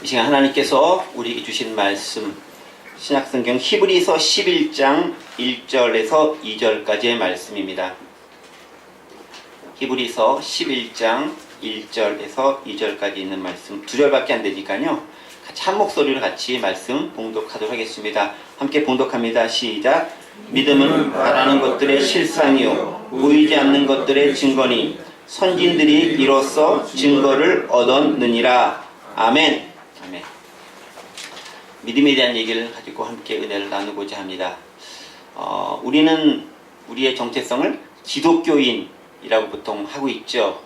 이 시간 하나님께서 우리에게 주신 말씀, 신약성경 히브리서 11장 1절에서 2절까지의 말씀입니다. 히브리서 11장 1절에서 2절까지 있는 말씀, 2절밖에 안 되니까요. 같이 한 목소리로 같이 말씀 봉독하도록 하겠습니다. 함께 봉독합니다. 시작. 믿음은 바라는 것들의 실상이요 보이지 않는 것들의 증거니 선진들이 이로써 증거를 얻었느니라. 아멘. 아멘. 믿음에 대한 얘기를 가지고 함께 은혜를 나누고자 합니다. 우리는 우리의 정체성을 기독교인이라고 보통 하고 있죠.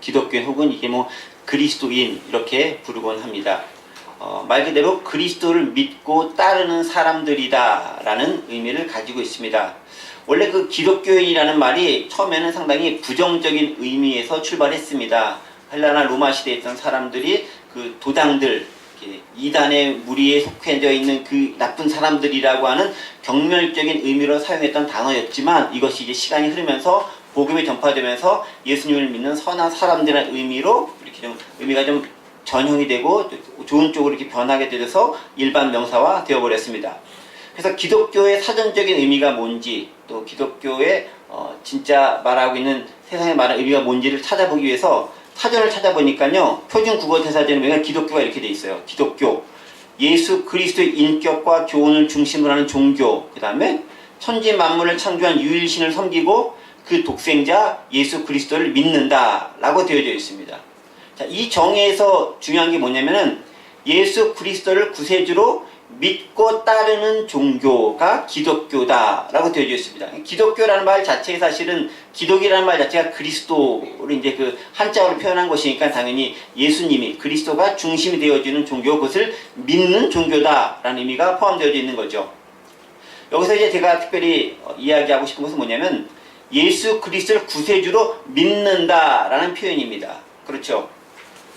기독교인 혹은 이게 그리스도인 이렇게 부르곤 합니다. 말 그대로 그리스도를 믿고 따르는 사람들이다 라는 의미를 가지고 있습니다. 원래 그 기독교인이라는 말이 처음에는 상당히 부정적인 의미에서 출발했습니다. 헬라나 로마 시대에 있던 사람들이 그 도당들, 이단의 무리에 속해져 있는 그 나쁜 사람들이라고 하는 경멸적인 의미로 사용했던 단어였지만, 이것이 이제 시간이 흐르면서 복음이 전파되면서 예수님을 믿는 선한 사람들의 의미로 이렇게 좀 의미가 좀 전형이 되고 좋은 쪽으로 이렇게 변하게 되어서 일반 명사화 되어버렸습니다. 그래서 기독교의 사전적인 의미가 뭔지, 또 기독교의 진짜 말하고 있는 세상에 말하는 의미가 뭔지를 찾아보기 위해서 사전을 찾아보니까요, 표준 국어 대사전에 보면 기독교가 이렇게 돼 있어요. 기독교, 예수 그리스도의 인격과 교훈을 중심으로 하는 종교, 그 다음에 천지 만물을 창조한 유일신을 섬기고 그 독생자 예수 그리스도를 믿는다 라고 되어져 있습니다. 자, 이 정의에서 중요한 게 뭐냐면은 예수 그리스도를 구세주로 믿고 따르는 종교가 기독교다 라고 되어져 있습니다. 기독교라는 말 자체에 사실은 기독이라는 말 자체가 그리스도를 이제 그 한자어로 표현한 것이니까 당연히 예수님이 그리스도가 중심이 되어지는 종교, 그것을 믿는 종교다 라는 의미가 포함되어 있는 거죠. 여기서 이제 제가 특별히 이야기하고 싶은 것은 뭐냐면 예수 그리스도를 구세주로 믿는다 라는 표현입니다. 그렇죠.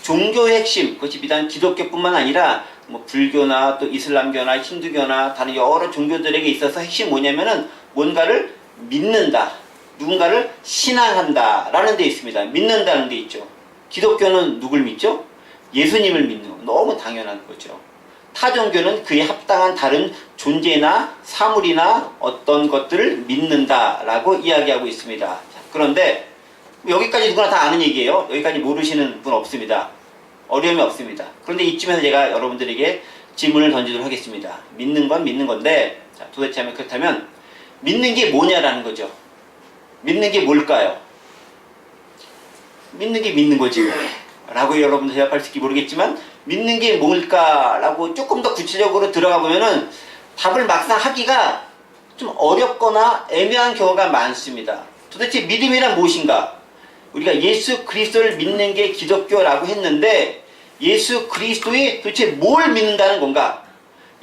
종교의 핵심, 그것이 비단 기독교뿐만 아니라 불교나 또 이슬람교나 힌두교나 다른 여러 종교들에게 있어서 핵심이 뭐냐면은 뭔가를 믿는다, 누군가를 신앙한다 라는 데 있습니다. 믿는다는 데 있죠. 기독교는 누굴 믿죠? 예수님을 믿는 거, 너무 당연한 거죠. 타 종교는 그에 합당한 다른 존재나 사물이나 어떤 것들을 믿는다 라고 이야기하고 있습니다. 자, 그런데 여기까지 누구나 다 아는 얘기예요. 여기까지 모르시는 분 없습니다. 어려움이 없습니다. 그런데 이쯤에서 제가 여러분들에게 질문을 던지도록 하겠습니다. 믿는 건 믿는 건데, 자, 도대체 하면 그렇다면 믿는 게 뭐냐라는 거죠. 믿는 게 뭘까요? 믿는 게 믿는 거지 라고 여러분들 대답할 수 있을지 모르겠지만, 믿는 게 뭘까라고 조금 더 구체적으로 들어가 보면은 답을 막상 하기가 좀 어렵거나 애매한 경우가 많습니다. 도대체 믿음이란 무엇인가? 우리가 예수 그리스도를 믿는 게 기독교라고 했는데 예수 그리스도의 도대체 뭘 믿는다는 건가?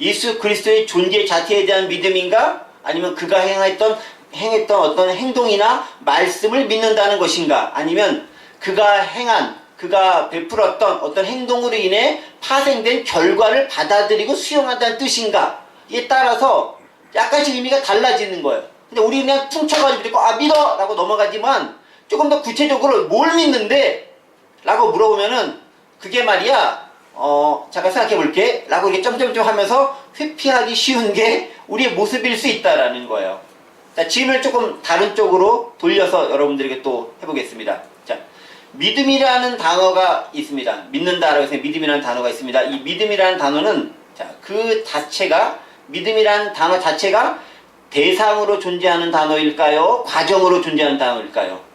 예수 그리스도의 존재 자체에 대한 믿음인가? 아니면 그가 행했던 어떤 행동이나 말씀을 믿는다는 것인가? 아니면 그가 행한, 그가 베풀었던 어떤 행동으로 인해 파생된 결과를 받아들이고 수용한다는 뜻인가? 이에 따라서 약간씩 의미가 달라지는 거예요. 근데 우리 그냥 퉁쳐가지고 듣고 믿어! 라고 넘어가지만 조금 더 구체적으로 뭘 믿는데? 라고 물어보면은 그게 말이야 잠깐 생각해 볼게 라고 이렇게 점점점 하면서 회피하기 쉬운 게 우리의 모습일 수 있다라는 거예요. 자, 질문을 조금 다른 쪽으로 돌려서 여러분들에게 또 해보겠습니다. 자, 믿음이라는 단어가 있습니다. 믿는다라고 해서 믿음이라는 단어가 있습니다. 이 믿음이라는 단어는 자, 그 자체가, 믿음이라는 단어 자체가 대상으로 존재하는 단어일까요? 과정으로 존재하는 단어일까요?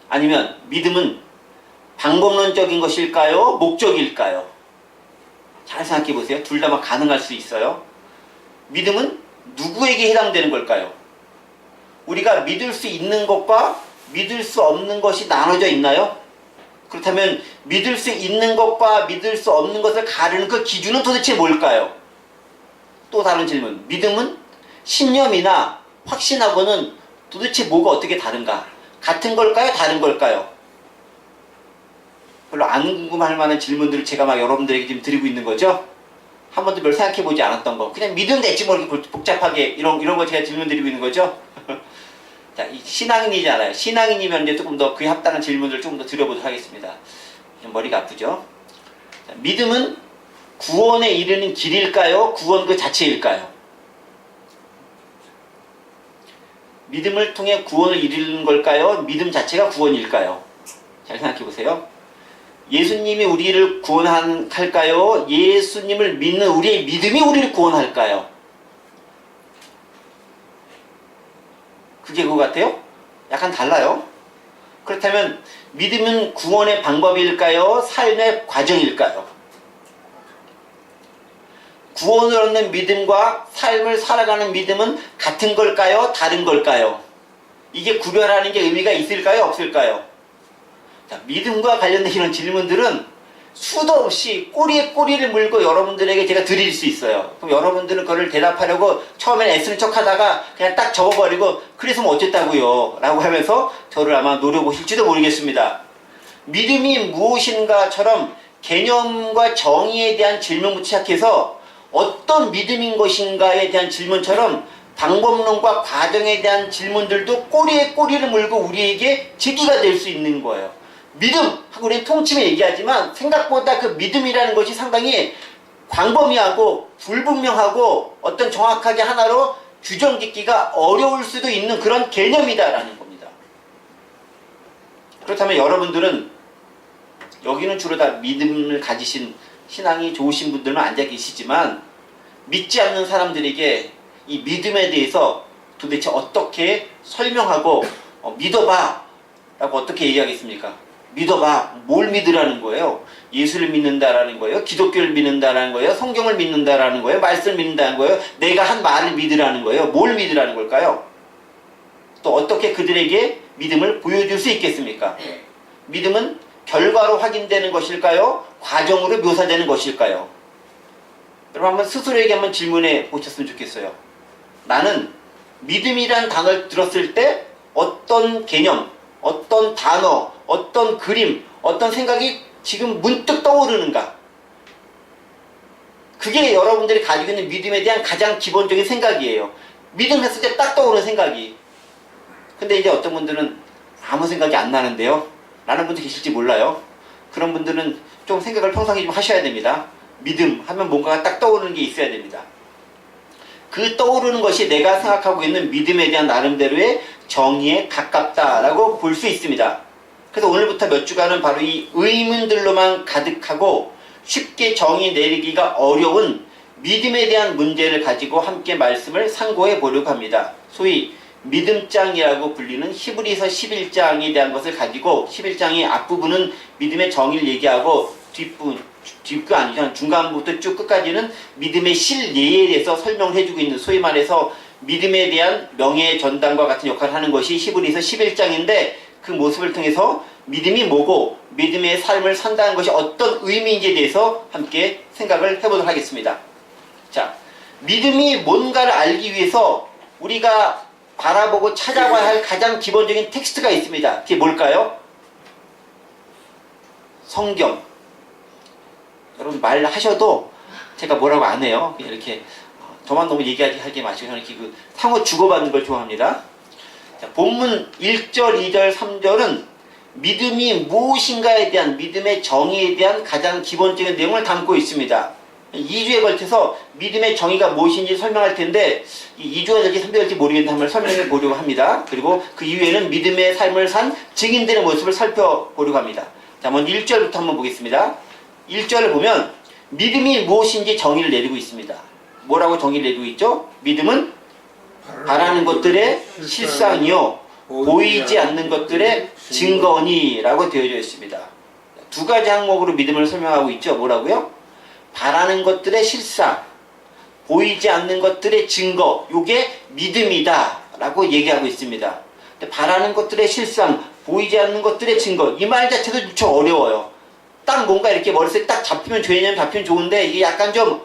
아니면 믿음은 방법론적인 것일까요? 목적일까요? 잘 생각해 보세요. 둘 다 막 가능할 수 있어요. 믿음은 누구에게 해당되는 걸까요? 우리가 믿을 수 있는 것과 믿을 수 없는 것이 나눠져 있나요? 그렇다면 믿을 수 있는 것과 믿을 수 없는 것을 가르는 그 기준은 도대체 뭘까요? 또 다른 질문. 믿음은 신념이나 확신하고는 도대체 뭐가 어떻게 다른가? 같은 걸까요? 다른 걸까요? 별로 안 궁금할 만한 질문들을 제가 막 여러분들에게 지금 드리고 있는 거죠? 한 번도 별 생각해보지 않았던 거. 그냥 믿으면 됐지 뭐 이렇게 복잡하게 이런 거 제가 질문 드리고 있는 거죠? 자, 이 신앙인이잖아요. 신앙인이면 이제 조금 더 그에 합당한 질문을 조금 더 드려보도록 하겠습니다. 머리가 아프죠? 자, 믿음은 구원에 이르는 길일까요? 구원 그 자체일까요? 믿음을 통해 구원을 이루는 걸까요? 믿음 자체가 구원일까요? 잘 생각해 보세요. 예수님이 우리를 구원할까요? 예수님을 믿는 우리의 믿음이 우리를 구원할까요? 그게 그거 같아요? 약간 달라요. 그렇다면 믿음은 구원의 방법일까요? 삶의 과정일까요? 구원을 얻는 믿음과 삶을 살아가는 믿음은 같은 걸까요? 다른 걸까요? 이게 구별하는 게 의미가 있을까요? 없을까요? 자, 믿음과 관련된 이런 질문들은 수도 없이 꼬리에 꼬리를 물고 여러분들에게 제가 드릴 수 있어요. 그럼 여러분들은 그걸 대답하려고 처음엔 애쓰는 척 하다가 그냥 딱 접어버리고 그래서 뭐 어쨌다고요? 라고 하면서 저를 아마 노려보실지도 모르겠습니다. 믿음이 무엇인가처럼 개념과 정의에 대한 질문부터 시작해서 어떤 믿음인 것인가에 대한 질문처럼 방법론과 과정에 대한 질문들도 꼬리에 꼬리를 물고 우리에게 제기가 될 수 있는 거예요. 믿음 하고 우리는 통칭에 얘기하지만 생각보다 그 믿음이라는 것이 상당히 광범위하고 불분명하고 어떤 정확하게 하나로 규정짓기가 어려울 수도 있는 그런 개념이다라는 겁니다. 그렇다면 여러분들은 여기는 주로 다 믿음을 가지신 신앙이 좋으신 분들만 앉아 계시지만 믿지 않는 사람들에게 이 믿음에 대해서 도대체 어떻게 설명하고 믿어봐 라고 어떻게 얘기하겠습니까? 믿어봐. 뭘 믿으라는 거예요? 예수를 믿는다라는 거예요? 기독교를 믿는다라는 거예요? 성경을 믿는다라는 거예요? 말씀을 믿는다는 거예요? 내가 한 말을 믿으라는 거예요? 뭘 믿으라는 걸까요? 또 어떻게 그들에게 믿음을 보여줄 수 있겠습니까? 믿음은 결과로 확인되는 것일까요? 과정으로 묘사되는 것일까요? 여러분 한번 스스로에게 한번 질문해 보셨으면 좋겠어요. 나는 믿음이란 단어를 들었을 때 어떤 개념, 어떤 단어, 어떤 그림, 어떤 생각이 지금 문득 떠오르는가? 그게 여러분들이 가지고 있는 믿음에 대한 가장 기본적인 생각이에요. 믿음 했을 때 딱 떠오르는 생각이. 근데 이제 어떤 분들은 아무 생각이 안 나는데요? 라는 분도 계실지 몰라요. 그런 분들은 좀 생각을 평상시 좀 하셔야 됩니다. 믿음 하면 뭔가가 딱 떠오르는 게 있어야 됩니다. 그 떠오르는 것이 내가 생각하고 있는 믿음에 대한 나름대로의 정의에 가깝다라고 볼 수 있습니다. 그래서 오늘부터 몇 주간은 바로 이 의문들로만 가득하고 쉽게 정의 내리기가 어려운 믿음에 대한 문제를 가지고 함께 말씀을 상고해 보려고 합니다. 소위 믿음장이라고 불리는 히브리서 11장에 대한 것을 가지고 11장의 앞부분은 믿음의 정의를 얘기하고 뒷부 아니죠. 중간부터 쭉 끝까지는 믿음의 실예에 대해서 설명을 해주고 있는 소위 말해서 믿음에 대한 명예의 전당과 같은 역할을 하는 것이 히브리서 11장인데 그 모습을 통해서 믿음이 뭐고 믿음의 삶을 산다는 것이 어떤 의미인지에 대해서 함께 생각을 해보도록 하겠습니다. 자, 믿음이 뭔가를 알기 위해서 우리가 바라보고 찾아봐야 할 가장 기본적인 텍스트가 있습니다. 그게 뭘까요? 성경. 여러분 말하셔도 제가 뭐라고 안 해요. 그냥 이렇게 저만 너무 얘기하지 마시고 저는 이렇게 상호 주고받는 걸 좋아합니다. 자, 본문 1절, 2절, 3절은 믿음이 무엇인가에 대한 믿음의 정의에 대한 가장 기본적인 내용을 담고 있습니다. 2주에 걸쳐서 믿음의 정의가 무엇인지 설명할 텐데 2주가 될지 3주가 될지 모르겠는데 한번 설명해 보려고 합니다. 그리고 그 이후에는 믿음의 삶을 산 증인들의 모습을 살펴보려고 합니다. 자, 먼저 1절부터 한번 보겠습니다. 1절을 보면 믿음이 무엇인지 정의를 내리고 있습니다. 뭐라고 정의를 내리고 있죠? 믿음은 바라는 것들의 실상이요 보이지 않는 것들의 증거니 라고 되어져 있습니다. 두 가지 항목으로 믿음을 설명하고 있죠. 뭐라고요? 바라는 것들의 실상, 보이지 않는 것들의 증거, 요게 믿음이다 라고 얘기하고 있습니다. 바라는 것들의 실상, 보이지 않는 것들의 증거, 이 말 자체도 무척 어려워요. 딱 뭔가 이렇게 머릿속에 딱 잡히면 좋은데 이게 약간 좀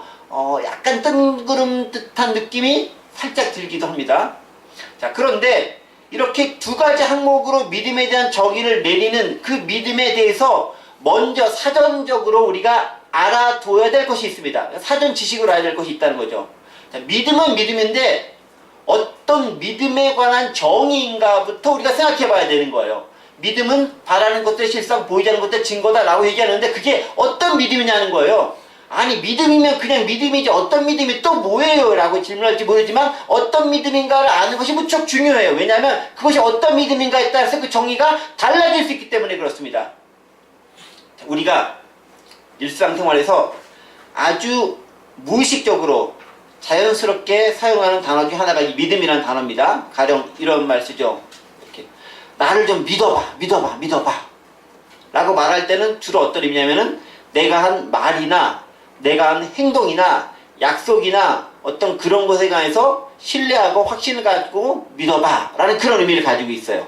약간 뜬구름 듯한 느낌이 살짝 들기도 합니다. 자, 그런데 이렇게 두 가지 항목으로 믿음에 대한 정의를 내리는 그 믿음에 대해서 먼저 사전적으로 우리가 알아둬야 될 것이 있습니다. 사전 지식으로 알아야 될 것이 있다는 거죠. 자, 믿음은 믿음인데 어떤 믿음에 관한 정의인가부터 우리가 생각해 봐야 되는 거예요. 믿음은 바라는 것들의 실상, 보이지 않는 것들의 증거다라고 얘기하는데 그게 어떤 믿음이냐는 거예요. 아니 믿음이면 그냥 믿음이지 어떤 믿음이 또 뭐예요? 라고 질문할지 모르지만 어떤 믿음인가를 아는 것이 무척 중요해요. 왜냐하면 그것이 어떤 믿음인가에 따라서 그 정의가 달라질 수 있기 때문에 그렇습니다. 우리가 일상생활에서 아주 무의식적으로 자연스럽게 사용하는 단어 중 하나가 이 믿음이라는 단어입니다. 가령 이런 말 쓰죠. 이렇게 나를 좀 믿어봐 라고 말할 때는 주로 어떤 의미냐면은 내가 한 말이나 내가 한 행동이나 약속이나 어떤 그런 것에 관해서 신뢰하고 확신을 갖고 믿어봐 라는 그런 의미를 가지고 있어요.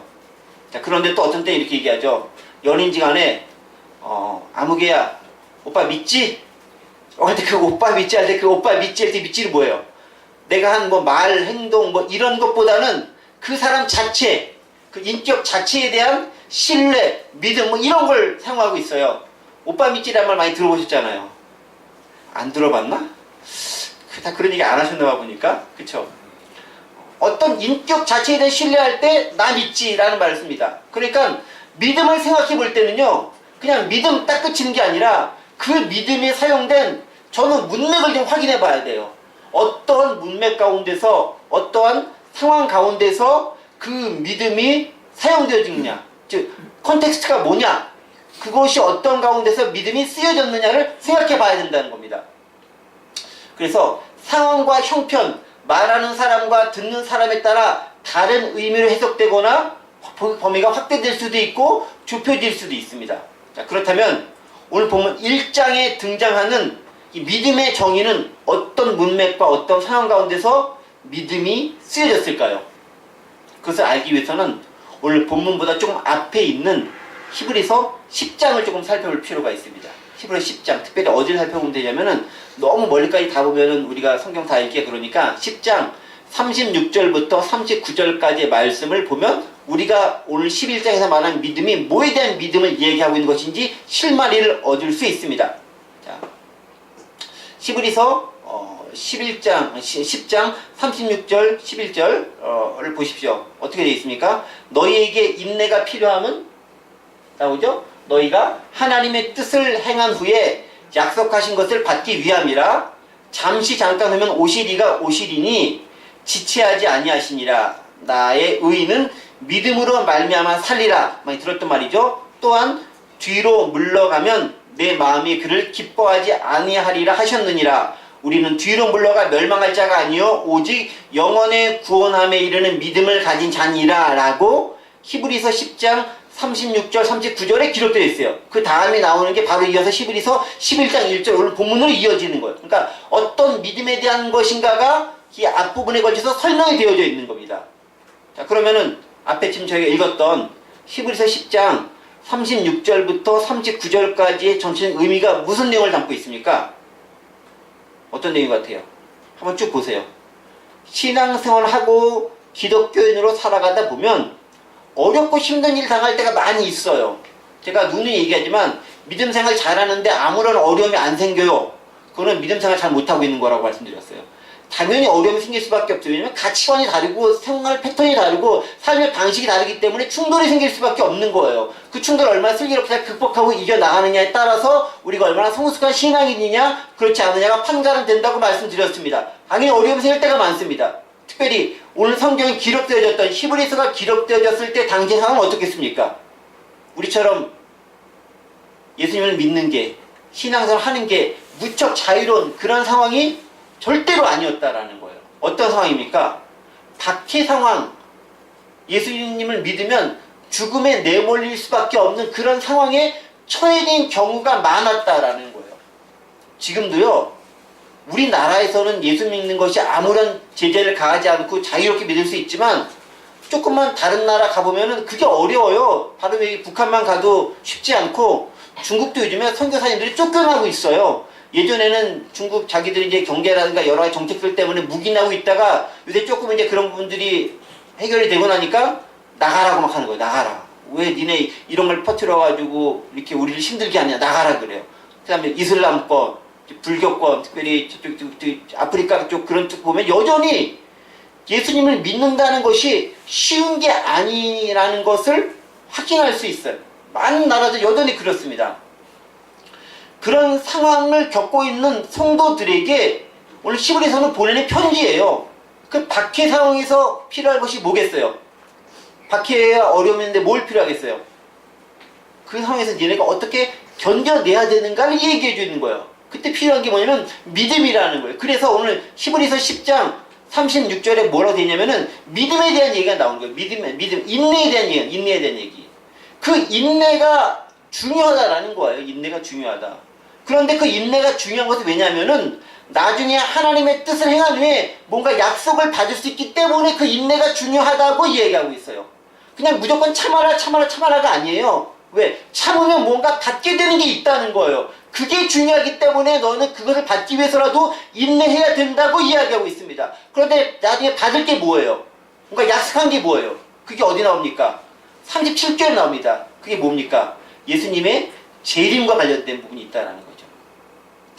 자, 그런데 또 어떤 때 이렇게 얘기하죠. 연인지간에 아무개야 오빠 믿지? 근데 그 오빠 믿지 할 때 그 오빠 믿지 할 때 믿지는 뭐예요? 내가 한 뭐 말, 행동 뭐 이런 것보다는 그 사람 자체, 그 인격 자체에 대한 신뢰, 믿음 뭐 이런 걸 사용하고 있어요. 오빠 믿지라는 말 많이 들어보셨잖아요. 안 들어봤나? 다 그런 얘기 안 하셨나 봐 보니까. 그쵸? 어떤 인격 자체에 대해 신뢰할 때 나 믿지라는 말을 씁니다. 그러니까 믿음을 생각해 볼 때는요. 그냥 믿음 딱 그치는 게 아니라 그 믿음이 사용된 저는 문맥을 좀 확인해 봐야 돼요. 어떠한 문맥 가운데서 어떠한 상황 가운데서 그 믿음이 사용되어지느냐 즉 컨텍스트가 뭐냐 그것이 어떤 가운데서 믿음이 쓰여졌느냐를 생각해 봐야 된다는 겁니다. 그래서 상황과 형편 말하는 사람과 듣는 사람에 따라 다른 의미로 해석되거나 범위가 확대될 수도 있고 좁혀질 수도 있습니다. 자, 그렇다면 오늘 본문 1장에 등장하는 이 믿음의 정의는 어떤 문맥과 어떤 상황 가운데서 믿음이 쓰여졌을까요? 그것을 알기 위해서는 오늘 본문보다 조금 앞에 있는 히브리서 10장을 조금 살펴볼 필요가 있습니다. 히브리서 10장, 특별히 어디를 살펴보면 되냐면은 너무 멀리까지 다 보면은 우리가 성경 다 읽기가 그러니까 10장 36절부터 39절까지의 말씀을 보면 우리가 오늘 11장에서 말하는 믿음이 뭐에 대한 믿음을 얘기하고 있는 것인지 실마리를 얻을 수 있습니다. 자, 히브리서 10장 36절 11절을 보십시오. 어떻게 되어 있습니까? 너희에게 인내가 필요함은 나오죠? 너희가 하나님의 뜻을 행한 후에 약속하신 것을 받기 위함이라. 잠시 잠깐 하면 오시리가 오시리니 지체하지 아니하시니라. 나의 의인은 믿음으로 말미암아 살리라. 많이 들었던 말이죠. 또한 뒤로 물러가면 내 마음이 그를 기뻐하지 아니하리라 하셨느니라. 우리는 뒤로 물러가 멸망할 자가 아니요 오직 영원의 구원함에 이르는 믿음을 가진 자니라 라고 히브리서 10장 36절 39절에 기록되어 있어요. 그 다음에 나오는 게 바로 이어서 히브리서 11장 1절 오늘 본문으로 이어지는 거예요. 그러니까 어떤 믿음에 대한 것인가가 이 앞부분에 걸쳐서 설명이 되어져 있는 겁니다. 자, 그러면은 앞에 지금 저희가 읽었던 히브리서 10장 36절부터 39절까지의 전체적인 의미가 무슨 내용을 담고 있습니까? 어떤 내용 같아요? 한번 쭉 보세요. 신앙생활을 하고 기독교인으로 살아가다 보면 어렵고 힘든 일 당할 때가 많이 있어요. 제가 누누이 얘기하지만 믿음 생활 잘하는데 아무런 어려움이 안 생겨요. 그거는 믿음 생활 잘 못하고 있는 거라고 말씀드렸어요. 당연히 어려움이 생길 수밖에 없죠. 왜냐면 가치관이 다르고 생활 패턴이 다르고 삶의 방식이 다르기 때문에 충돌이 생길 수밖에 없는 거예요. 그 충돌을 얼마나 슬기롭게 잘 극복하고 이겨나가느냐에 따라서 우리가 얼마나 성숙한 신앙인이냐 그렇지 않느냐가 판가름 된다고 말씀드렸습니다. 당연히 어려움이 생길 때가 많습니다. 특별히 오늘 성경이 기록되어졌던 히브리서가 기록되어졌을 때 당시 상황은 어떻겠습니까? 우리처럼 예수님을 믿는 게 신앙생활 하는 게 무척 자유로운 그런 상황이 절대로 아니었다라는 거예요. 어떤 상황입니까? 박해 상황, 예수님을 믿으면 죽음에 내몰릴 수밖에 없는 그런 상황에 처해진 경우가 많았다라는 거예요. 지금도요. 우리나라에서는 예수 믿는 것이 아무런 제재를 가하지 않고 자유롭게 믿을 수 있지만 조금만 다른 나라 가보면은 그게 어려워요. 바로 여기 북한만 가도 쉽지 않고 중국도 요즘에 선교사님들이 쫓겨나고 있어요. 예전에는 중국 자기들이 이제 경제라든가 여러 가지 정책들 때문에 묵인하고 있다가 요새 조금 이제 그런 부분들이 해결이 되고 나니까 나가라고 막 하는 거예요. 나가라. 왜 니네 이런 걸 퍼뜨려가지고 이렇게 우리를 힘들게 하냐. 나가라 그래요. 그 다음에 이슬람권, 불교권, 특별히 저쪽 아프리카 쪽 그런 쪽 보면 여전히 예수님을 믿는다는 것이 쉬운 게 아니라는 것을 확인할 수 있어요. 많은 나라들 여전히 그렇습니다. 그런 상황을 겪고 있는 성도들에게 오늘 히브리서는 보내는 편지예요. 그 박해 상황에서 필요할 것이 뭐겠어요? 박해야 어려움이 있는데 뭘 필요하겠어요? 그 상황에서 니네가 어떻게 견뎌내야 되는가를 얘기해 주는 거예요. 그때 필요한 게 뭐냐면 믿음이라는 거예요. 그래서 오늘 히브리서 10장 36절에 뭐라고 되냐면은 믿음에 대한 얘기가 나오는 거예요. 믿음, 인내에 대한 얘기. 그 인내가 중요하다라는 거예요. 인내가 중요하다. 그런데 그 인내가 중요한 것은 왜냐하면은 나중에 하나님의 뜻을 행한 후에 뭔가 약속을 받을 수 있기 때문에 그 인내가 중요하다고 이야기하고 있어요. 그냥 무조건 참아라가 아니에요. 왜? 참으면 뭔가 받게 되는 게 있다는 거예요. 그게 중요하기 때문에 너는 그것을 받기 위해서라도 인내해야 된다고 이야기하고 있습니다. 그런데 나중에 받을 게 뭐예요? 뭔가 약속한 게 뭐예요? 그게 어디 나옵니까? 37절에 나옵니다. 그게 뭡니까? 예수님의 재림과 관련된 부분이 있다는 거죠.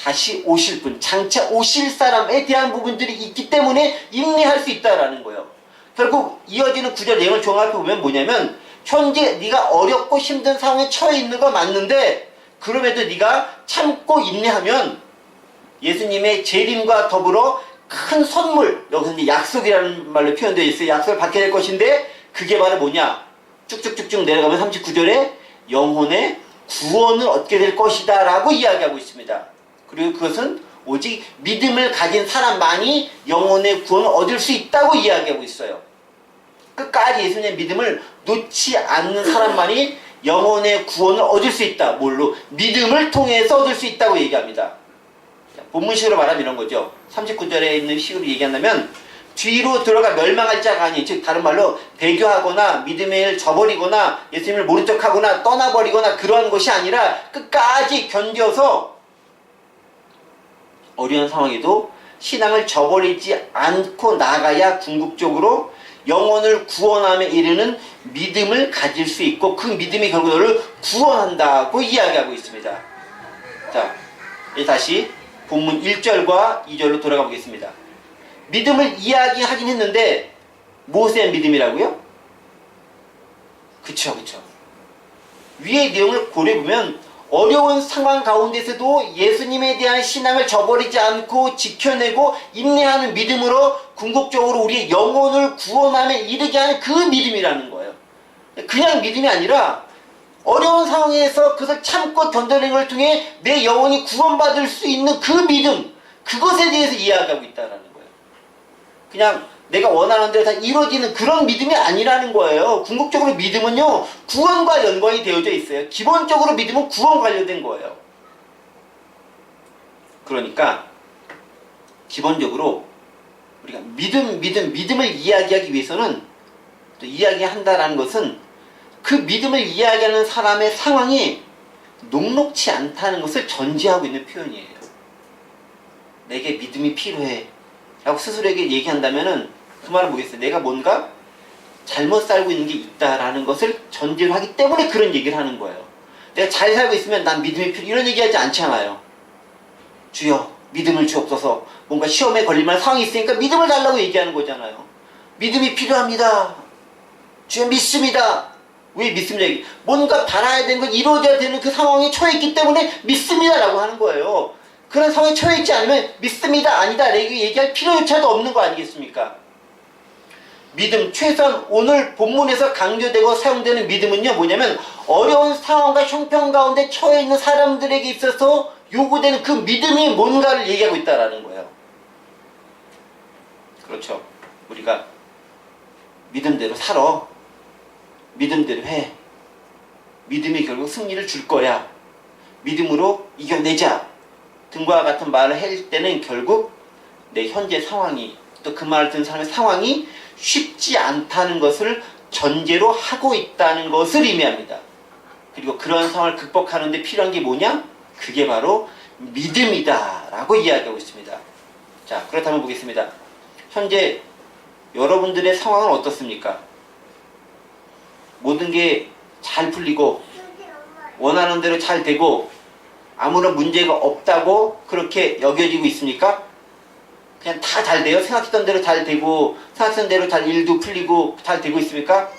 다시 오실 분, 장차 오실 사람에 대한 부분들이 있기 때문에 인내할 수 있다는 거예요. 결국 이어지는 구절 내용을 종합해보면 뭐냐면 현재 네가 어렵고 힘든 상황에 처해 있는 거 맞는데 그럼에도 네가 참고 인내하면 예수님의 재림과 더불어 큰 선물, 여기서 이제 약속이라는 말로 표현되어 있어요. 약속을 받게 될 것인데 그게 바로 뭐냐? 쭉쭉쭉쭉 내려가면 39절에 영혼의 구원을 얻게 될 것이다 라고 이야기하고 있습니다. 그리고 그것은 오직 믿음을 가진 사람만이 영혼의 구원을 얻을 수 있다고 이야기하고 있어요. 끝까지 예수님의 믿음을 놓지 않는 사람만이 영혼의 구원을 얻을 수 있다. 뭘로? 믿음을 통해서 얻을 수 있다고 얘기합니다. 본문식으로 말하면 이런 거죠. 39절에 있는 식으로 얘기한다면 뒤로 들어가 멸망할 자가 아니, 즉 다른 말로 배교하거나 믿음을 저버리거나 예수님을 모른 척하거나 떠나버리거나 그러한 것이 아니라 끝까지 견뎌서 어려운 상황에도 신앙을 저버리지 않고 나가야 궁극적으로 영혼을 구원함에 이르는 믿음을 가질 수 있고 그 믿음이 결국 너를 구원한다고 이야기하고 있습니다. 자, 이제 다시 본문 1절과 2절로 돌아가 보겠습니다. 믿음을 이야기하긴 했는데 무엇에 대한 믿음이라고요? 그쵸. 위의 내용을 고려해보면 어려운 상황 가운데서도 예수님에 대한 신앙을 저버리지 않고 지켜내고 인내하는 믿음으로 궁극적으로 우리의 영혼을 구원함에 이르게 하는 그 믿음이라는 거예요. 그냥 믿음이 아니라 어려운 상황에서 그것을 참고 견뎌내는 걸 통해 내 영혼이 구원받을 수 있는 그 믿음, 그것에 대해서 이야기하고 있다는 거예요. 그냥 내가 원하는 대로 다 이루어지는 그런 믿음이 아니라는 거예요. 궁극적으로 믿음은요, 구원과 연관이 되어져 있어요. 기본적으로 믿음은 구원 관련된 거예요. 그러니까 기본적으로 우리가 믿음을 이야기하기 위해서는 또 이야기한다라는 것은 그 믿음을 이야기하는 사람의 상황이 녹록치 않다는 것을 전제하고 있는 표현이에요. 내게 믿음이 필요해 라고 스스로에게 얘기한다면은 그 말은 뭐겠어요? 내가 뭔가 잘못 살고 있는 게 있다라는 것을 전제로 하기 때문에 그런 얘기를 하는 거예요. 내가 잘 살고 있으면 난 믿음이 필요 이런 얘기하지 않잖아요. 주여 믿음을 주옵소서. 뭔가 시험에 걸릴만한 상황이 있으니까 믿음을 달라고 얘기하는 거잖아요. 믿음이 필요합니다. 주여 믿습니다. 왜 믿습니다? 뭔가 바라야 되는 건 이루어져야 되는 그 상황에 처해 있기 때문에 믿습니다라고 하는 거예요. 그런 상황에 처해 있지 않으면 믿습니다, 아니다 라고 얘기할 필요조차도 없는 거 아니겠습니까? 믿음, 최소한 오늘 본문에서 강조되고 사용되는 믿음은요 뭐냐면 어려운 상황과 형편 가운데 처해 있는 사람들에게 있어서 요구되는 그 믿음이 뭔가를 얘기하고 있다는 거예요. 그렇죠. 우리가 믿음대로 살아. 믿음대로 해. 믿음이 결국 승리를 줄 거야. 믿음으로 이겨내자. 등과 같은 말을 할 때는 결국 내 현재 상황이 또 그 말을 듣는 사람의 상황이 쉽지 않다는 것을 전제로 하고 있다는 것을 의미합니다. 그리고 그런 상황을 극복하는 데 필요한 게 뭐냐? 그게 바로 믿음이다 라고 이야기하고 있습니다. 자, 그렇다면 보겠습니다. 현재 여러분들의 상황은 어떻습니까? 모든 게 잘 풀리고 원하는 대로 잘 되고 아무런 문제가 없다고 그렇게 여겨지고 있습니까? 그냥 다 잘 돼요? 생각했던 대로 잘 되고 생각했던 대로 잘 일도 풀리고 잘 되고 있습니까?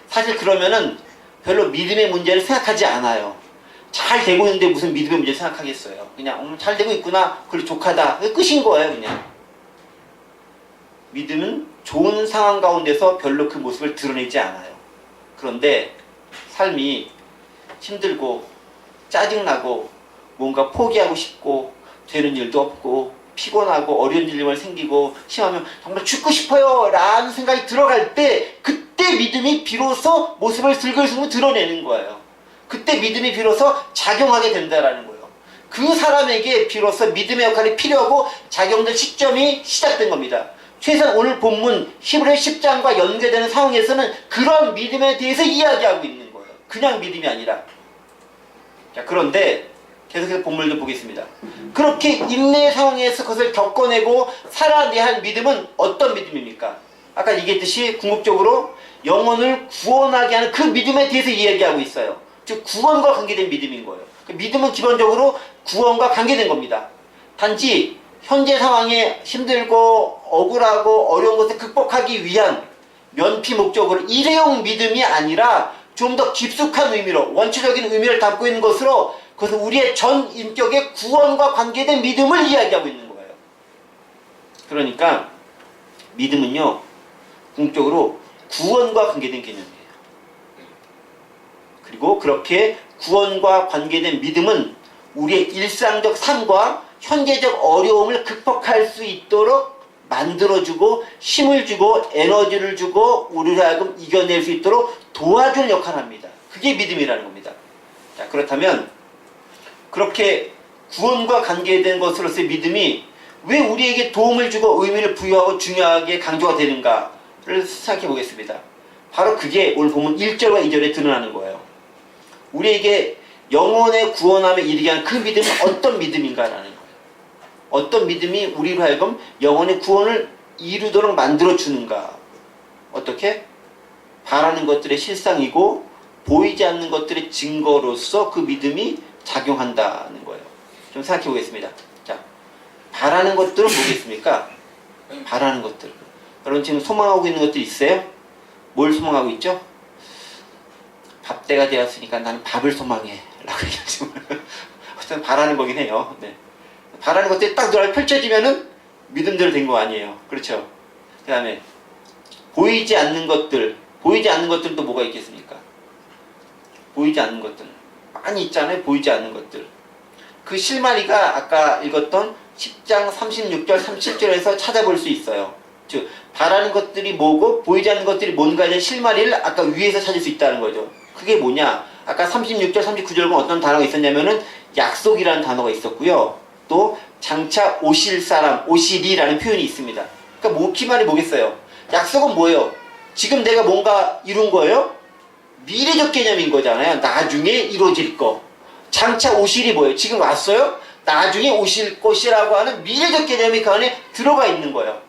사실 그러면은 별로 믿음의 문제를 생각하지 않아요. 잘 되고 있는데 무슨 믿음의 문제를 생각하겠어요. 그냥 잘 되고 있구나, 그래 족하다, 끝인 거예요. 그냥 믿음은 좋은 상황 가운데서 별로 그 모습을 드러내지 않아요. 그런데 삶이 힘들고 짜증나고 뭔가 포기하고 싶고 되는 일도 없고 피곤하고 어려운 일만 생기고 심하면 정말 죽고 싶어요 라는 생각이 들어갈 때, 그때 믿음이 비로소 모습을 슬글슬글 드러내는 거예요. 그때 믿음이 비로소 작용하게 된다라는 거예요. 그 사람에게 비로소 믿음의 역할이 필요하고 작용된 시점이 시작된 겁니다. 최소한 오늘 본문 히브리 10장과 연계되는 상황에서는 그런 믿음에 대해서 이야기하고 있는 거예요. 그냥 믿음이 아니라. 자, 그런데 계속해서 본문을 좀 보겠습니다. 그렇게 인내의 상황에서 그것을 겪어내고 살아내야 할 믿음은 어떤 믿음입니까? 아까 얘기했듯이 궁극적으로 영혼을 구원하게 하는 그 믿음에 대해서 이야기하고 있어요. 즉 구원과 관계된 믿음인 거예요. 믿음은 기본적으로 구원과 관계된 겁니다. 단지 현재 상황에 힘들고 억울하고 어려운 것을 극복하기 위한 면피 목적으로 일회용 믿음이 아니라 좀 더 깊숙한 의미로, 원초적인 의미를 담고 있는 것으로, 그것은 우리의 전 인격의 구원과 관계된 믿음을 이야기하고 있는 거예요. 그러니까 믿음은요, 궁극적으로 구원과 관계된 개념이에요. 그리고 그렇게 구원과 관계된 믿음은 우리의 일상적 삶과 현재적 어려움을 극복할 수 있도록 만들어주고 힘을 주고 에너지를 주고 우리를 하여금 이겨낼 수 있도록 도와주는 역할을 합니다. 그게 믿음이라는 겁니다. 자, 그렇다면 그렇게 구원과 관계된 것으로서의 믿음이 왜 우리에게 도움을 주고 의미를 부여하고 중요하게 강조가 되는가를 생각해 보겠습니다. 바로 그게 오늘 본문 1절과 2절에 드러나는 거예요. 우리에게 영혼의 구원함에 이르게 하는 그 믿음은 어떤 믿음인가라는 거예요. 어떤 믿음이 우리로 하여금 영혼의 구원을 이루도록 만들어주는가. 어떻게? 바라는 것들의 실상이고 보이지 않는 것들의 증거로서 그 믿음이 작용한다는 거예요. 좀 생각해 보겠습니다. 자, 바라는 것들은 뭐겠습니까? 바라는 것들. 여러분 지금 소망하고 있는 것들 있어요? 뭘 소망하고 있죠? 밥 때가 되었으니까 나는 밥을 소망해 라고 얘기하지만 어쨌든 바라는 거긴 해요. 네. 바라는 것들이 딱 펼쳐지면은 믿음대로 된 거 아니에요. 그렇죠? 그 다음에 보이지 않는 것들, 보이지 않는 것들도 뭐가 있겠습니까? 보이지 않는 것들 많이 있잖아요. 보이지 않는 것들. 그 실마리가 아까 읽었던 10장 36절 37절에서 찾아볼 수 있어요. 즉 바라는 것들이 뭐고 보이지 않는 것들이 뭔가에 대한 실마리를 아까 위에서 찾을 수 있다는 거죠. 그게 뭐냐? 아까 36절 39절 보면 어떤 단어가 있었냐면은 약속이라는 단어가 있었고요. 또 장차 오실 사람, 오시리라는 표현이 있습니다. 그러니까 그 말이 뭐겠어요? 약속은 뭐예요? 지금 내가 뭔가 이룬 거예요? 미래적 개념인 거잖아요. 나중에 이루어질 거. 장차 오실이 뭐예요? 지금 왔어요? 나중에 오실 것이라고 하는 미래적 개념이 그 안에 들어가 있는 거예요.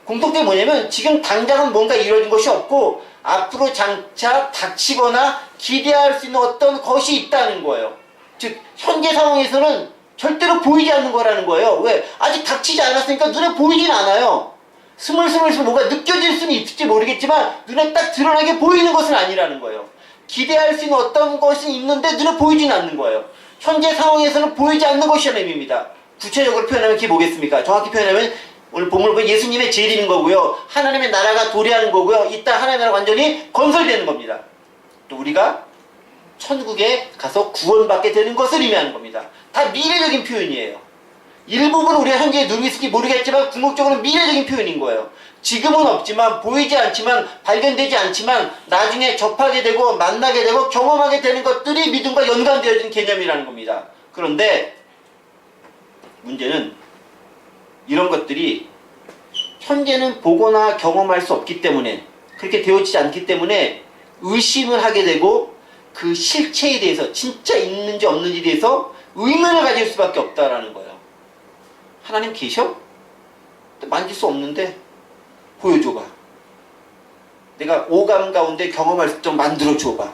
공통점이 뭐냐면 지금 당장은 뭔가 이루어진 것이 없고 앞으로 장차 닥치거나 기대할 수 있는 어떤 것이 있다는 거예요. 즉 현재 상황에서는 절대로 보이지 않는 거라는 거예요. 왜? 아직 닥치지 않았으니까 눈에 보이진 않아요. 스물스물 뭔가 느껴질 수는 있을지 모르겠지만 눈에 딱 드러나게 보이는 것은 아니라는 거예요. 기대할 수 있는 어떤 것이 있는데 눈에 보이진 않는 거예요. 현재 상황에서는 보이지 않는 것이라는 의미입니다. 구체적으로 표현하면 그게 뭐겠습니까? 정확히 표현하면 오늘 본문을 보면 예수님의 재림인 거고요. 하나님의 나라가 도래하는 거고요. 이따 하나님의 나라가 완전히 건설되는 겁니다. 또 우리가 천국에 가서 구원받게 되는 것을 의미하는 겁니다. 다 미래적인 표현이에요. 일부분 우리가 현재 누리고 있을지 모르겠지만 궁극적으로 미래적인 표현인 거예요. 지금은 없지만 보이지 않지만 발견되지 않지만 나중에 접하게 되고 만나게 되고 경험하게 되는 것들이 믿음과 연관되어진 개념이라는 겁니다. 그런데 문제는 이런 것들이 현재는 보거나 경험할 수 없기 때문에 그렇게 되어지지 않기 때문에 의심을 하게 되고 그 실체에 대해서 진짜 있는지 없는지에 대해서 의문을 가질 수밖에 없다라는 거예요. 하나님 계셔? 만질 수 없는데 보여줘봐. 내가 오감 가운데 경험할 수 있도록 만들어줘봐.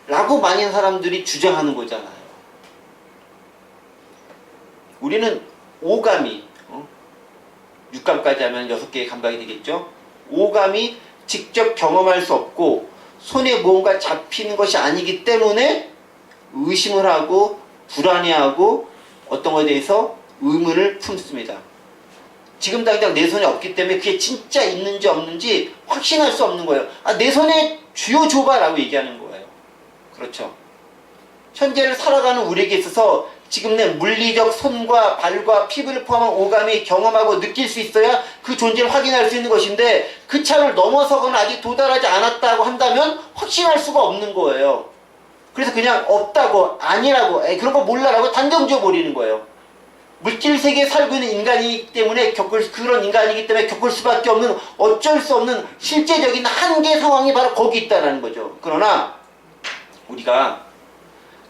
라고 많은 사람들이 주장하는 거잖아요. 우리는 오감이 육감까지 하면 6개의 감각이 되겠죠. 오감이 직접 경험할 수 없고 손에 무언가 잡히는 것이 아니기 때문에 의심을 하고 불안해하고 어떤 것에 대해서 의문을 품습니다. 지금 당장 내 손에 없기 때문에 그게 진짜 있는지 없는지 확신할 수 없는 거예요. 내 손에 쥐어줘봐 라고 얘기하는 거예요. 그렇죠. 현재를 살아가는 우리에게 있어서 지금 내 물리적 손과 발과 피부를 포함한 오감이 경험하고 느낄 수 있어야 그 존재를 확인할 수 있는 것인데 그 차를 넘어서거나 아직 도달하지 않았다고 한다면 확신할 수가 없는 거예요. 그래서 그냥 없다고 아니라고 그런 거 몰라라고 단정 지어버리는 거예요. 물질 세계에 살고 있는 인간이기 때문에 그런 인간이기 때문에 겪을 수밖에 없는 어쩔 수 없는 실제적인 한계 상황이 바로 거기 있다는 거죠. 그러나 우리가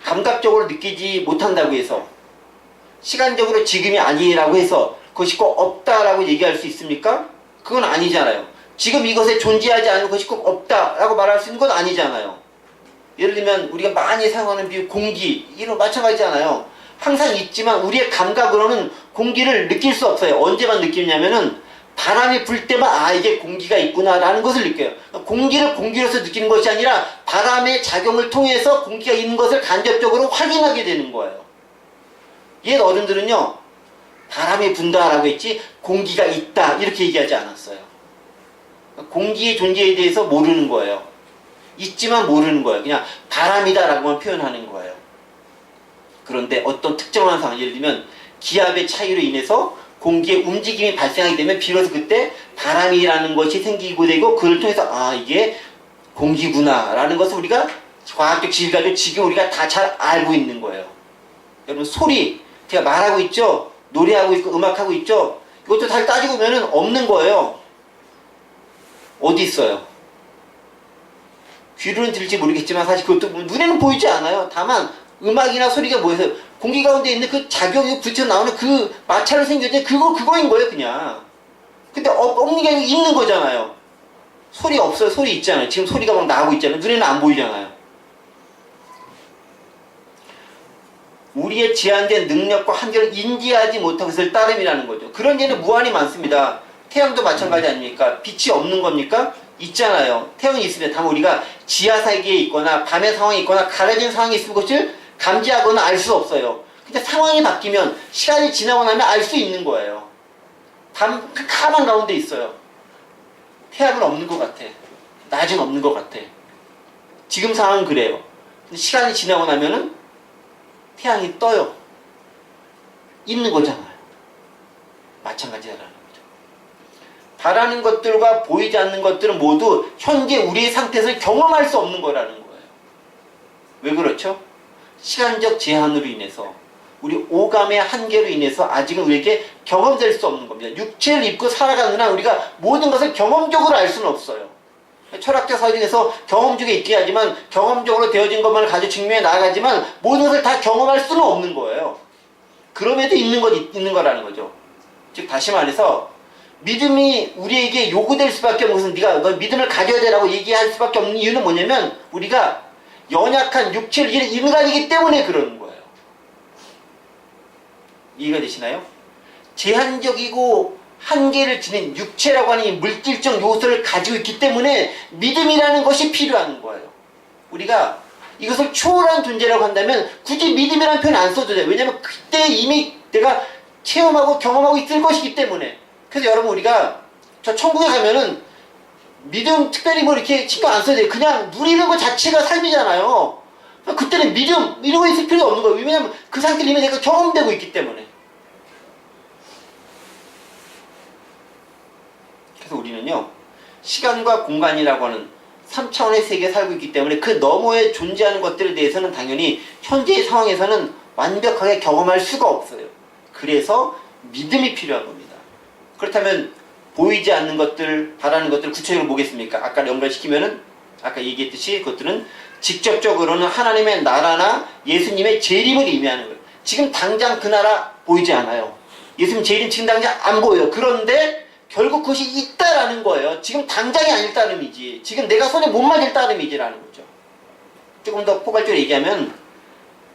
감각적으로 느끼지 못한다고 해서 시간적으로 지금이 아니라고 해서 그것이 꼭 없다라고 얘기할 수 있습니까? 그건 아니잖아요. 지금 이것에 존재하지 않은 것이 꼭 없다라고 말할 수 있는 건 아니잖아요. 예를 들면 우리가 많이 사용하는 비유 공기 이런 마찬가지잖아요. 항상 있지만 우리의 감각으로는 공기를 느낄 수 없어요. 언제만 느끼냐면은 바람이 불 때만 이게 공기가 있구나 라는 것을 느껴요. 공기를 공기로서 느끼는 것이 아니라 바람의 작용을 통해서 공기가 있는 것을 간접적으로 확인하게 되는 거예요. 옛 어른들은요 바람이 분다 라고 했지 공기가 있다 이렇게 얘기하지 않았어요. 공기의 존재에 대해서 모르는 거예요. 있지만 모르는 거예요. 그냥 바람이다 라고만 표현하는 거예요. 그런데 어떤 특정한 상황, 예를 들면 기압의 차이로 인해서 공기의 움직임이 발생하게 되면 비로소 그때 바람이라는 것이 생기고 되고 그를 통해서 이게 공기구나 라는 것을 우리가 과학적 지식을 가지고 지금 우리가 다 잘 알고 있는 거예요. 여러분 소리, 제가 말하고 있죠? 노래하고 있고 음악하고 있죠? 이것도 잘 따지고 보면 없는 거예요. 어디 있어요? 귀로는 들릴지 모르겠지만 사실 그것도 눈에는 보이지 않아요. 다만 음악이나 소리가 뭐예요? 공기 가운데 있는 그 작용이 붙여 나오는 그 마찰로 생겨진 그거인 거예요, 그냥. 근데 없는 게 아니고 있는 거잖아요. 소리 없어요, 소리 있잖아요. 지금 소리가 막 나오고 있잖아요. 눈에는 안 보이잖아요. 우리의 제한된 능력과 한계를 인지하지 못한 것을 따름이라는 거죠. 그런 예는 무한히 많습니다. 태양도 마찬가지 아닙니까? 빛이 없는 겁니까? 있잖아요. 태양이 있으면 다만 우리가 지하세계에 있거나 밤의 상황이 있거나 가려진 상황이 있으면 그것을 감지하거나 알 수 없어요. 근데 상황이 바뀌면 시간이 지나고 나면 알 수 있는 거예요. 밤 까만 가운데 있어요. 태양은 없는 것 같아. 낮은 없는 것 같아. 지금 상황은 그래요. 근데 시간이 지나고 나면은 태양이 떠요. 있는 거잖아요. 마찬가지라는 거죠. 바라는 것들과 보이지 않는 것들은 모두 현재 우리의 상태에서 경험할 수 없는 거라는 거예요. 왜 그렇죠? 시간적 제한으로 인해서 우리 오감의 한계로 인해서 아직은 우리에게 경험될 수 없는 겁니다. 육체를 입고 살아가는 한 우리가 모든 것을 경험적으로 알 수는 없어요. 철학적 사회에서 경험적에 있긴 하지만 경험적으로 되어진 것만을 가지고 증명해 나아가지만 모든 것을 다 경험할 수는 없는 거예요. 그럼에도 있는 거라는 거죠. 즉 다시 말해서 믿음이 우리에게 요구될 수밖에 없는 것은 네가 너 믿음을 가져야 되라고 얘기할 수밖에 없는 이유는 뭐냐면 우리가 연약한 육체를 이기는 인간이기 때문에 그러는 거예요. 이해가 되시나요? 제한적이고 한계를 지닌 육체라고 하는 이 물질적 요소를 가지고 있기 때문에 믿음이라는 것이 필요한 거예요. 우리가 이것을 초월한 존재라고 한다면 굳이 믿음이라는 표현 안 써도 돼요. 왜냐면 그때 이미 내가 체험하고 경험하고 있을 것이기 때문에. 그래서 여러분 우리가 저 천국에 가면은 믿음 특별히 뭐 이렇게 신경 안 써야 돼요. 그냥 누리는 것 자체가 삶이잖아요. 그때는 믿음 이런 거 있을 필요가 없는 거예요. 왜냐면 그 상태를 이미 내가 경험되고 있기 때문에. 그래서 우리는요 시간과 공간이라고 하는 3차원의 세계에 살고 있기 때문에 그 너머에 존재하는 것들에 대해서는 당연히 현재의 상황에서는 완벽하게 경험할 수가 없어요. 그래서 믿음이 필요한 겁니다. 그렇다면 보이지 않는 것들, 바라는 것들 구체적으로 뭐겠습니까? 아까 연결시키면은 아까 얘기했듯이 그것들은 직접적으로는 하나님의 나라나 예수님의 재림을 의미하는 거예요. 지금 당장 그 나라 보이지 않아요. 예수님 재림 지금 당장 안 보여요. 그런데 결국 그것이 있다라는 거예요. 지금 당장이 아닐 따름이지. 지금 내가 손에 못 맞을 따름이지라는 거죠. 조금 더 포괄적으로 얘기하면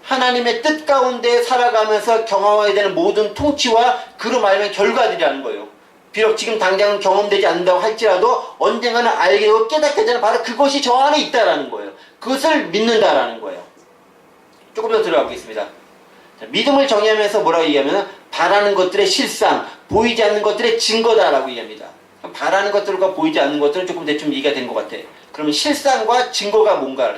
하나님의 뜻 가운데 살아가면서 경험하게 되는 모든 통치와 그로 말하면 결과들이라는 거예요. 비록 지금 당장은 경험되지 않는다고 할지라도 언젠가는 알게 되고 깨닫게 되는 바로 그것이 저 안에 있다라는 거예요. 그것을 믿는다라는 거예요. 조금 더 들어가 보겠습니다. 자, 믿음을 정의하면서 뭐라고 얘기하면 바라는 것들의 실상, 보이지 않는 것들의 증거다라고 얘기합니다. 바라는 것들과 보이지 않는 것들은 조금 대충 이해가 된 것 같아. 그러면 실상과 증거가 뭔가?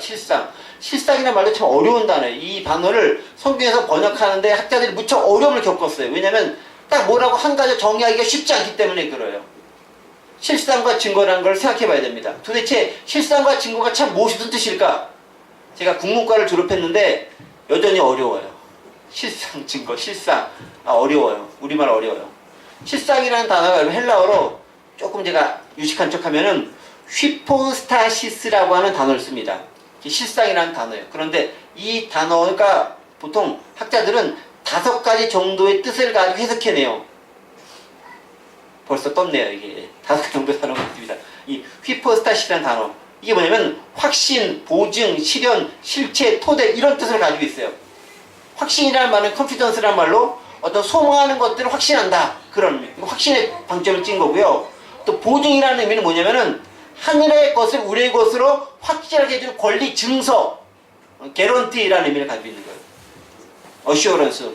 실상이라는 말도 참 어려운 단어예요. 이 단어를 성경에서 번역하는데 학자들이 무척 어려움을 겪었어요. 왜냐하면 딱 뭐라고 한 가지 정의하기가 쉽지 않기 때문에 그래요. 실상과 증거라는 걸 생각해 봐야 됩니다. 도대체 실상과 증거가 참 무슨 뜻일까? 제가 국문과를 졸업했는데 여전히 어려워요. 실상, 증거, 실상. 어려워요. 우리말 어려워요. 실상이라는 단어가 헬라어로 조금 제가 유식한 척 하면은 휘포스타시스라고 하는 단어를 씁니다. 실상이라는 단어예요. 그런데 이 단어가 보통 학자들은 5가지 정도의 뜻을 가지고 해석해내요. 벌써 떴네요, 이게. 5가지 정도의 단어가 있습니다. 이 휘포스타시스라는 단어. 이게 뭐냐면 확신, 보증, 실현, 실체, 토대 이런 뜻을 가지고 있어요. 확신이라는 말은 컨피던스라는 말로 어떤 소망하는 것들을 확신한다. 그런 의미. 확신의 방점을 찐 거고요. 또 보증이라는 의미는 뭐냐면은 하늘의 것을 우리의 것으로 확실하게 해주는 권리 증서, 개런티라는 의미를 가지고 있는 거예요. 어슈어런스.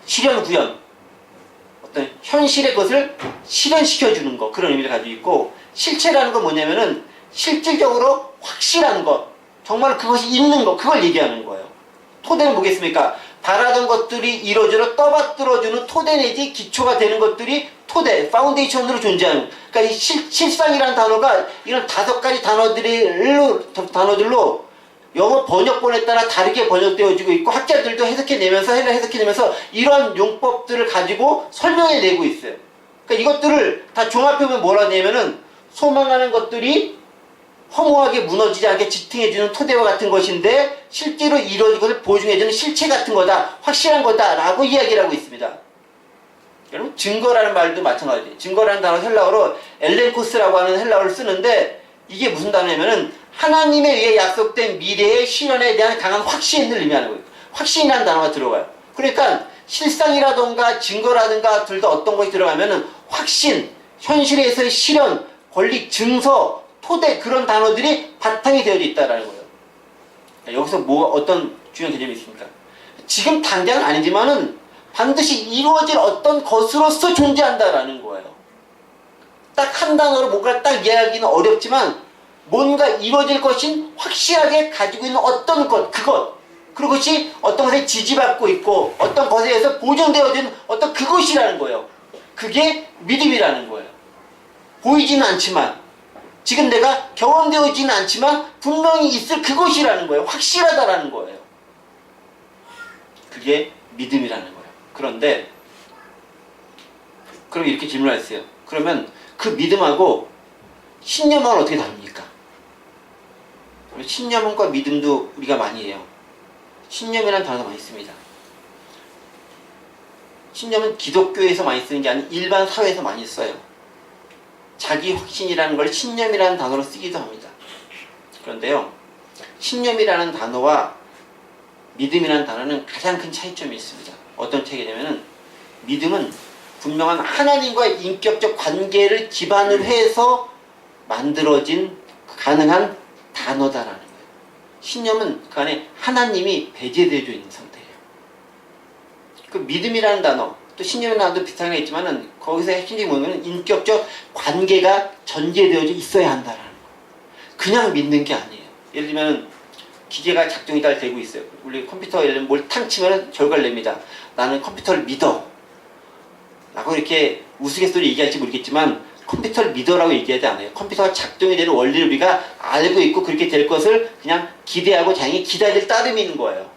실현 구현. 어떤 현실의 것을 실현시켜주는 것, 그런 의미를 가지고 있고, 실체라는 건 뭐냐면은 실질적으로 확실한 것, 정말 그것이 있는 것, 그걸 얘기하는 거예요. 토대는 뭐겠습니까? 바라던 것들이 이루어져 떠받들어주는 토대 내지 기초가 되는 것들이 토대, 파운데이션으로 존재하는. 그러니까 이 실상이라는 단어가 이런 5가지 단어들로 영어 번역본에 따라 다르게 번역되어지고 있고 학자들도 해석해내면서 해석해내면서 이런 용법들을 가지고 설명해내고 있어요. 그러니까 이것들을 다 종합해보면 뭐라 하냐면은 소망하는 것들이 허무하게 무너지지 않게 지탱해주는 토대와 같은 것인데 실제로 이루어진 것을 보증해주는 실체 같은 거다, 확실한 거다 라고 이야기를 하고 있습니다. 여러분 증거라는 말도 마찬가지예요. 증거라는 단어 헬라어로 엘렌코스라고 하는 헬라어를 쓰는데 이게 무슨 단어냐면은 하나님에 의해 약속된 미래의 실현에 대한 강한 확신을 의미하는 거예요. 확신이라는 단어가 들어가요. 그러니까 실상이라던가 증거라든가 둘 다 어떤 것이 들어가면은 확신, 현실에서의 실현, 권리, 증서, 토대 그런 단어들이 바탕이 되어져 있다는 거예요. 여기서 어떤 중요한 개념이 있습니까? 지금 당장은 아니지만은 반드시 이루어질 어떤 것으로서 존재한다라는 거예요. 딱 한 단어로 뭔가를 딱 이야기하기는 어렵지만 뭔가 이루어질 것인 확실하게 가지고 있는 어떤 것, 그것이 어떤 것에 지지받고 있고 어떤 것에 의해서 보존되어진 어떤 그것이라는 거예요. 그게 믿음이라는 거예요. 보이지는 않지만 지금 내가 경험되어지는 않지만 분명히 있을 그것이라는 거예요. 확실하다라는 거예요. 그게 믿음이라는 거예요. 그런데 그럼 이렇게 질문했어요. 그러면 그 믿음하고 신념은 어떻게 다릅니까? 신념과 믿음도 우리가 많이 해요. 신념이라는 단어가 많이 씁니다. 신념은 기독교에서 많이 쓰는 게 아니라 일반 사회에서 많이 써요. 자기 확신이라는 걸 신념이라는 단어로 쓰기도 합니다. 그런데요, 신념이라는 단어와 믿음이라는 단어는 가장 큰 차이점이 있습니다. 어떤 차이냐면은 믿음은 분명한 하나님과의 인격적 관계를 기반으로 해서 만들어진 가능한 단어다라는 거예요. 신념은 그 안에 하나님이 배제되어 있는 상태예요. 그 믿음이라는 단어, 또 신념이라는 단어도 비슷한 게 있지만은 거기서 핵심적인 뭐냐면 인격적 관계가 전제되어져 있어야 한다라는 거예요. 그냥 믿는 게 아니에요. 예를 들면 기계가 작동이 잘 되고 있어요. 우리 컴퓨터 예를 들면 뭘 탕 치면 결과를 냅니다. 나는 컴퓨터를 믿어 라고 이렇게 우스갯소리 얘기할지 모르겠지만 컴퓨터를 믿어라고 얘기하지 않아요. 컴퓨터가 작동이 되는 원리를 우리가 알고 있고 그렇게 될 것을 그냥 기대하고 다행히 기다릴 따름인 거예요.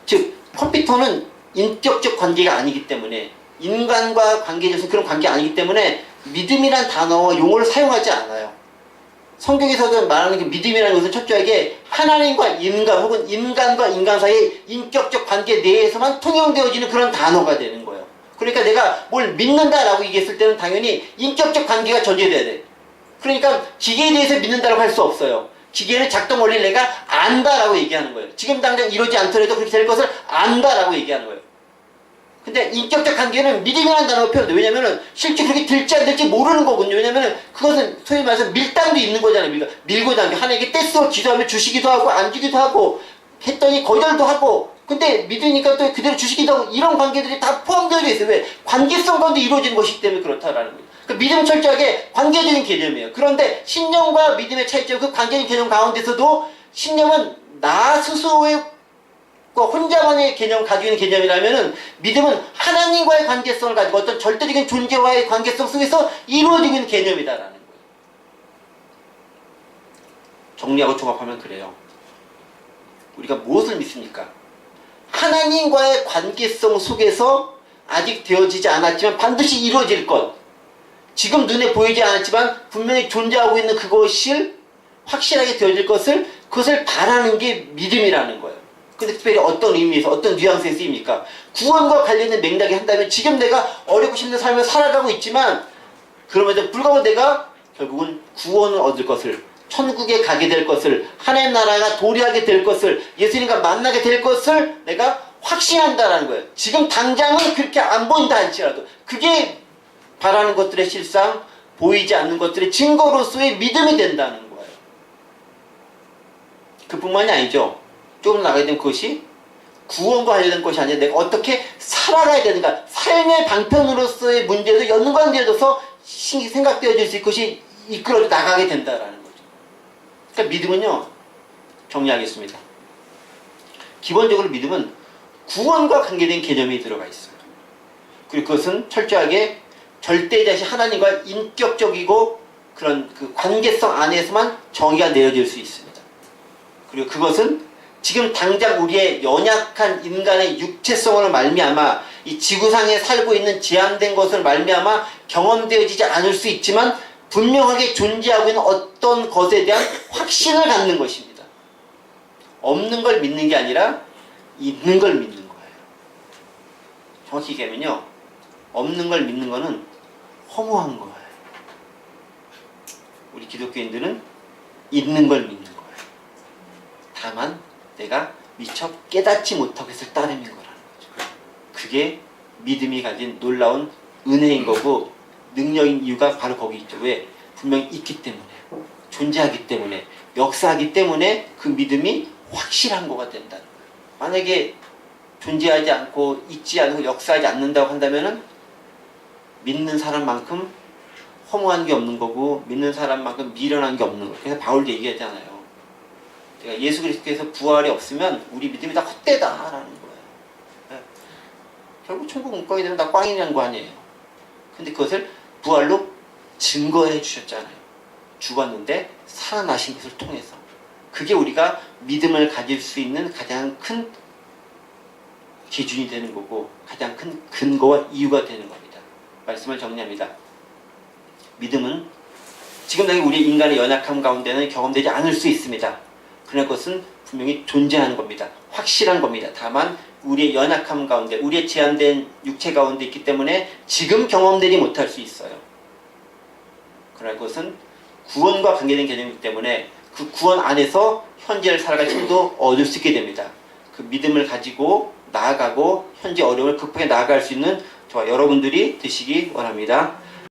즉 컴퓨터는 인격적 관계가 아니기 때문에 인간과 관계에서 그런 관계가 아니기 때문에 믿음이란 단어와 용어를 사용하지 않아요. 성경에서도 말하는 게 믿음이라는 것은 철저하게 하나님과 인간 혹은 인간과 인간 사이의 인격적 관계 내에서만 통용되어지는 그런 단어가 되는 거예요. 그러니까 내가 뭘 믿는다라고 얘기했을 때는 당연히 인격적 관계가 전제돼야 돼. 그러니까 기계에 대해서 믿는다라고 할 수 없어요. 기계는 작동 원리를 내가 안다라고 얘기하는 거예요. 지금 당장 이루어지지 않더라도 그렇게 될 것을 안다라고 얘기하는 거예요. 근데 인격적 관계는 믿음이라는 단어가 표현돼. 왜냐면은 실제 그렇게 될지 안 될지 모르는 거거든요. 왜냐면은 그것은 소위 말해서 밀당도 있는 거잖아요. 밀고 당겨. 하나님께 떼쓰고 기도하면 주시기도 하고 안 주기도 하고 했더니 거절도 하고, 근데 믿으니까 또 그대로 주시기도 하고, 이런 관계들이 다 포함되어 있어요. 왜? 관계성 가운데 이루어지는 것이기 때문에 그렇다라는 거예요. 그러니까 믿음은 철저하게 관계적인 개념이에요. 그런데 신념과 믿음의 차이점, 그 관계적인 개념 가운데서도 신념은 나 스스로의 혼자만의 개념 가지고 있는 개념이라면은, 믿음은 하나님과의 관계성을 가지고 어떤 절대적인 존재와의 관계성 속에서 이루어지고 있는 개념이다라는 거예요. 정리하고 종합하면 그래요. 우리가 무엇을 믿습니까? 하나님과의 관계성 속에서 아직 되어지지 않았지만 반드시 이루어질 것, 지금 눈에 보이지 않았지만 분명히 존재하고 있는 그것을 확실하게 되어질 것을, 그것을 바라는 게 믿음이라는 거예요. 근데 특별히 어떤 의미에서, 어떤 뉘앙스에 쓰입니까? 구원과 관련된 맥락이 한다면, 지금 내가 어렵고 힘든 삶을 살아가고 있지만 그럼에도 불구하고 내가 결국은 구원을 얻을 것을, 천국에 가게 될 것을, 하나님 나라가 도래하게 될 것을, 예수님과 만나게 될 것을 내가 확신한다라는 거예요. 지금 당장은 그렇게 안 보인다 할지라도 그게 바라는 것들의 실상, 보이지 않는 것들의 증거로서의 믿음이 된다는 거예요. 그뿐만이 아니죠. 조금 나가야 되는 것이 구원과 관련된 것이 아니라 내가 어떻게 살아가야 되는가, 삶의 방편으로서의 문제에서 연관되어서 생각되어질 수 있는 것이 이끌어 나가게 된다라는 거죠. 그러니까 믿음은요, 정리하겠습니다. 기본적으로 믿음은 구원과 관계된 개념이 들어가 있어요. 그리고 그것은 철저하게 절대자신 하나님과 인격적이고 그런 그 관계성 안에서만 정의가 내려질 수 있습니다. 그리고 그것은 지금 당장 우리의 연약한 인간의 육체성으로 말미암아 이 지구상에 살고 있는 제한된 것을 말미암아 경험되어지지 않을 수 있지만 분명하게 존재하고 있는 어떤 것에 대한 확신을 갖는 것입니다. 없는 걸 믿는 게 아니라 있는 걸 믿는 거예요. 정확히 얘기하면요, 없는 걸 믿는 거는 허무한 거예요. 우리 기독교인들은 있는 걸 믿는 거예요. 다만 내가 미처 깨닫지 못하고 있을 따름인 거라는 거죠. 그게 믿음이 가진 놀라운 은혜인 거고 능력인 이유가 바로 거기 있죠. 왜? 분명히 있기 때문에, 존재하기 때문에, 역사하기 때문에 그 믿음이 확실한 거가 된다는 거예요. 만약에 존재하지 않고 있지 않고 역사하지 않는다고 한다면은 믿는 사람만큼 허무한 게 없는 거고 믿는 사람만큼 미련한 게 없는 거예요. 그래서 바울도 얘기하잖아요. 제가 예수 그리스도께서 부활이 없으면 우리 믿음이 다 헛되다라는 거예요. 네. 결국 천국 못 가게 되면 다 꽝이라는 거 아니에요. 근데 그것을 부활로 증거해 주셨잖아요. 죽었는데 살아나신 것을 통해서. 그게 우리가 믿음을 가질 수 있는 가장 큰 기준이 되는 거고 가장 큰 근거와 이유가 되는 겁니다. 말씀을 정리합니다. 믿음은 지금 당장 우리 인간의 연약함 가운데는 경험되지 않을 수 있습니다. 그러나 그것은 분명히 존재하는 겁니다. 확실한 겁니다. 다만 우리의 연약함 가운데, 우리의 제한된 육체 가운데 있기 때문에 지금 경험되지 못할 수 있어요. 그러나 그것은 구원과 관계된 개념이기 때문에 그 구원 안에서 현재를 살아갈 힘도 얻을 수 있게 됩니다. 그 믿음을 가지고 나아가고 현재 어려움을 극복해 나아갈 수 있는 저와 여러분들이 되시기 원합니다.